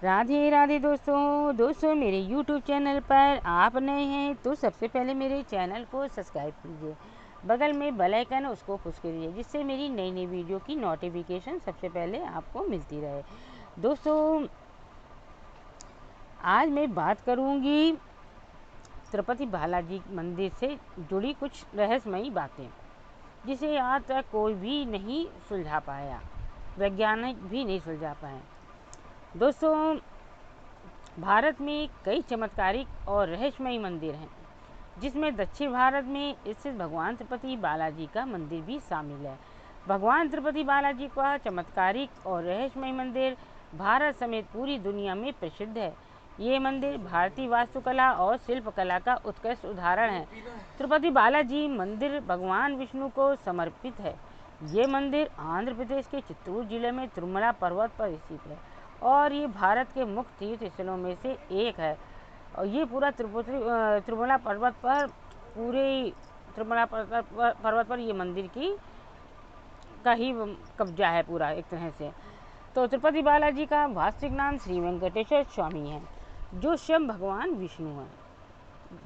राधे राधे दोस्तों मेरे YouTube channel पर आप नए हैं तो सबसे पहले मेरे चैनल को सब्सक्राइब कीजिए। बगल में बेल आइकन उसको पुश करिए जिससे मेरी नई नई वीडियो की नोटिफिकेशन सबसे पहले आपको मिलती रहे। दोस्तों आज मैं बात करूंगी तिरुपति बालाजी मंदिर से जुड़ी कुछ रहस्यमयी बातें जिसे आज तक कोई भी नहीं सुलझा पाया, वैज्ञानिक भी नहीं सुलझा पाए। दोस्तों भारत में कई चमत्कारिक और रहस्यमयी मंदिर हैं, जिसमें दक्षिण भारत में स्थित भगवान तिरुपति बालाजी का मंदिर भी शामिल है। भगवान तिरुपति बालाजी का चमत्कारिक और रहस्यमयी मंदिर भारत समेत पूरी दुनिया में प्रसिद्ध है। ये मंदिर भारतीय वास्तुकला और शिल्पकला का उत्कृष्ट उदाहरण है। तिरुपति बालाजी मंदिर भगवान विष्णु को समर्पित है। ये मंदिर आंध्र प्रदेश के चित्तूर जिले में तिरुमला पर्वत पर स्थित है और ये भारत के मुख्य तीर्थ स्थलों में से एक है। और ये पूरा तिरुमला पर्वत पर ये मंदिर का ही कब्जा है पूरा एक तरह से। तो तिरुपति बालाजी का वास्तविक नाम श्री वेंकटेश्वर स्वामी है, जो स्वयं भगवान विष्णु हैं।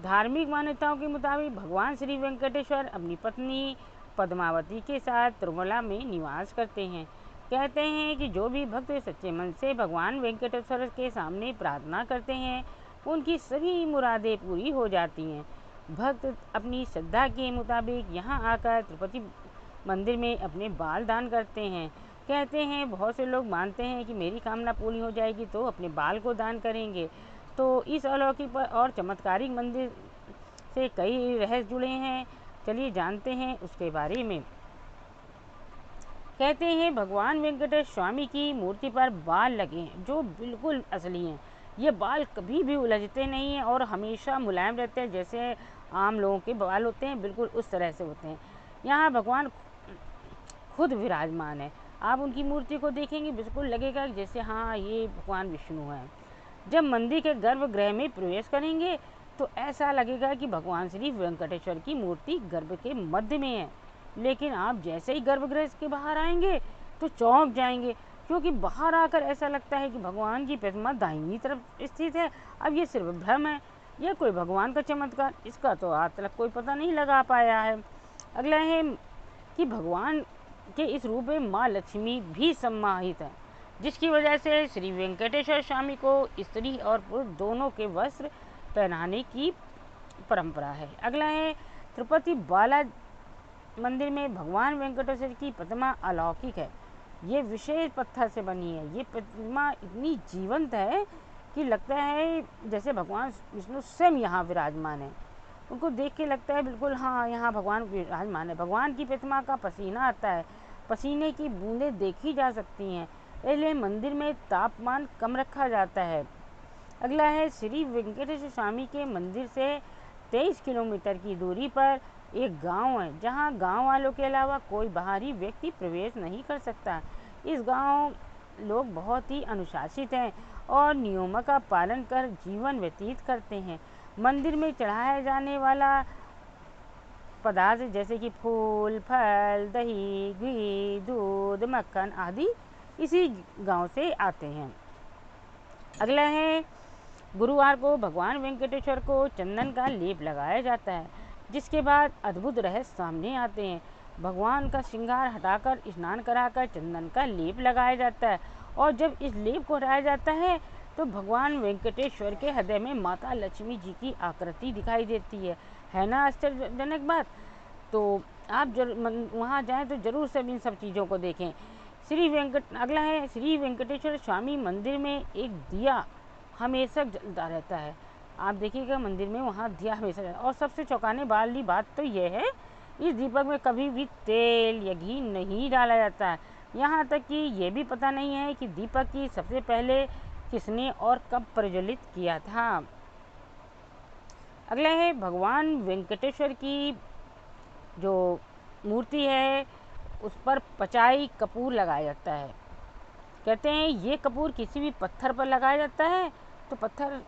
धार्मिक मान्यताओं के मुताबिक भगवान श्री वेंकटेश्वर अपनी पत्नी पद्मावती के साथ तिरुमला में निवास करते हैं। कहते हैं कि जो भी भक्त सच्चे मन से भगवान वेंकटेश्वर के सामने प्रार्थना करते हैं, उनकी सभी मुरादें पूरी हो जाती हैं। भक्त अपनी श्रद्धा के मुताबिक यहाँ आकर तिरुपति मंदिर में अपने बाल दान करते हैं। कहते हैं बहुत से लोग मानते हैं कि मेरी कामना पूरी हो जाएगी तो अपने बाल को दान करेंगे। तो इस अलौकिक और चमत्कारिक मंदिर से कई रहस्य जुड़े हैं, चलिए जानते हैं उसके बारे में। कहते हैं भगवान वेंकटेश्वर स्वामी की मूर्ति पर बाल लगे हैं जो बिल्कुल असली हैं। ये बाल कभी भी उलझते नहीं हैं और हमेशा मुलायम रहते हैं, जैसे आम लोगों के बाल होते हैं बिल्कुल उस तरह से होते हैं। यहाँ भगवान खुद विराजमान है। आप उनकी मूर्ति को देखेंगे बिल्कुल लगेगा जैसे हाँ ये भगवान विष्णु हैं। जब मंदिर के गर्भगृह में प्रवेश करेंगे तो ऐसा लगेगा कि भगवान श्री वेंकटेश्वर की मूर्ति गर्भ के मध्य में है। लेकिन आप जैसे ही गर्भगृह के बाहर आएंगे तो चौंक जाएंगे, क्योंकि बाहर आकर ऐसा लगता है कि भगवान की प्रतिमा दाहिनी तरफ स्थित है। अब ये सिर्फ भ्रम है या कोई भगवान का चमत्कार, इसका तो आज तक कोई पता नहीं लगा पाया है। अगला है कि भगवान के इस रूप में माँ लक्ष्मी भी सम्मानित है, जिसकी वजह से श्री वेंकटेश्वर स्वामी को स्त्री और पुरुष दोनों के वस्त्र पहनाने की परंपरा है। अगला है तिरुपति बाला मंदिर में भगवान वेंकटेश्वर की प्रतिमा अलौकिक है। ये विशेष पत्थर से बनी है। ये प्रतिमा इतनी जीवंत है कि लगता है जैसे भगवान विष्णु स्वयं यहाँ विराजमान है। उनको देख के लगता है बिल्कुल हाँ यहाँ भगवान विराजमान है। भगवान की प्रतिमा का पसीना आता है, पसीने की बूंदें देखी जा सकती हैं, इसलिए मंदिर में तापमान कम रखा जाता है। अगला है श्री वेंकटेश्वर स्वामी के मंदिर से 23 किलोमीटर की दूरी पर एक गांव है, जहां गांव वालों के अलावा कोई बाहरी व्यक्ति प्रवेश नहीं कर सकता। इस गांव लोग बहुत ही अनुशासित हैं और नियमों का पालन कर जीवन व्यतीत करते हैं। मंदिर में चढ़ाया जाने वाला पदार्थ जैसे कि फूल, फल, दही, घी, दूध, मक्खन आदि इसी गांव से आते हैं। अगला है गुरुवार को भगवान वेंकटेश्वर को चंदन का लेप लगाया जाता है, जिसके बाद अद्भुत रहस्य सामने आते हैं। भगवान का श्रृंगार हटाकर स्नान कराकर चंदन का लेप लगाया जाता है और जब इस लेप को हटाया जाता है तो भगवान वेंकटेश्वर के हृदय में माता लक्ष्मी जी की आकृति दिखाई देती है ना आश्चर्यजनक बात। तो आप वहाँ जाएं तो जरूर सब इन सब चीज़ों को देखें। अगला है श्री वेंकटेश्वर स्वामी मंदिर में एक दिया हमेशा जलता रहता है। आप देखिएगा मंदिर में वहाँ दिया हमेशा जलता है। और सबसे चौंकाने वाली बात तो यह है इस दीपक में कभी भी तेल या घी नहीं डाला जाता है। यहाँ तक कि ये भी पता नहीं है कि दीपक की सबसे पहले किसने और कब प्रज्वलित किया था। अगला है भगवान वेंकटेश्वर की जो मूर्ति है उस पर पचाई कपूर लगाया जाता है। कहते हैं ये कपूर किसी भी पत्थर पर लगाया जाता है तो पत्थर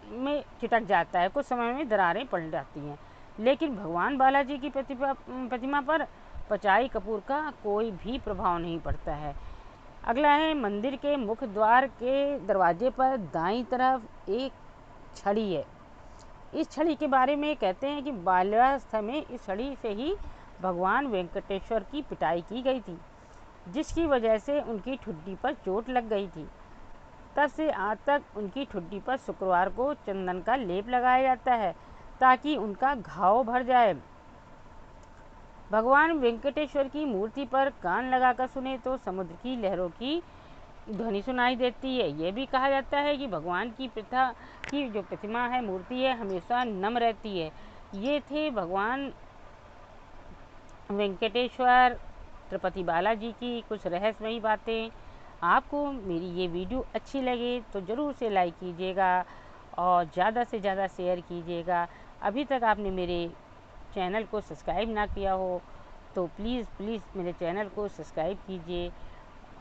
में चिटक जाता है, कुछ समय में दरारें पड़ जाती हैं, लेकिन भगवान बालाजी की प्रतिमा पर पचाई कपूर का कोई भी प्रभाव नहीं पड़ता है। अगला है मंदिर के मुख्य द्वार के दरवाजे पर दाईं तरफ एक छड़ी है। इस छड़ी के बारे में कहते हैं कि बाल्यावस्था में इस छड़ी से ही भगवान वेंकटेश्वर की पिटाई की गई थी, जिसकी वजह से उनकी ठुड्डी पर चोट लग गई थी। तब से आज तक उनकी ठुड्डी पर शुक्रवार को चंदन का लेप लगाया जाता है ताकि उनका घाव भर जाए। भगवान वेंकटेश्वर की मूर्ति पर कान लगाकर सुने तो समुद्र की लहरों की ध्वनि सुनाई देती है। यह भी कहा जाता है कि भगवान की जो प्रतिमा है, मूर्ति है, हमेशा नम रहती है। ये थे भगवान वेंकटेश्वर तिरुपति बालाजी की कुछ रहस्यमयी बातें। आपको मेरी ये वीडियो अच्छी लगे तो ज़रूर से लाइक कीजिएगा और ज़्यादा से ज़्यादा शेयर कीजिएगा। अभी तक आपने मेरे चैनल को सब्सक्राइब ना किया हो तो प्लीज़ मेरे चैनल को सब्सक्राइब कीजिए।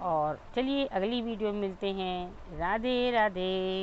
और चलिए अगली वीडियो में मिलते हैं। राधे राधे।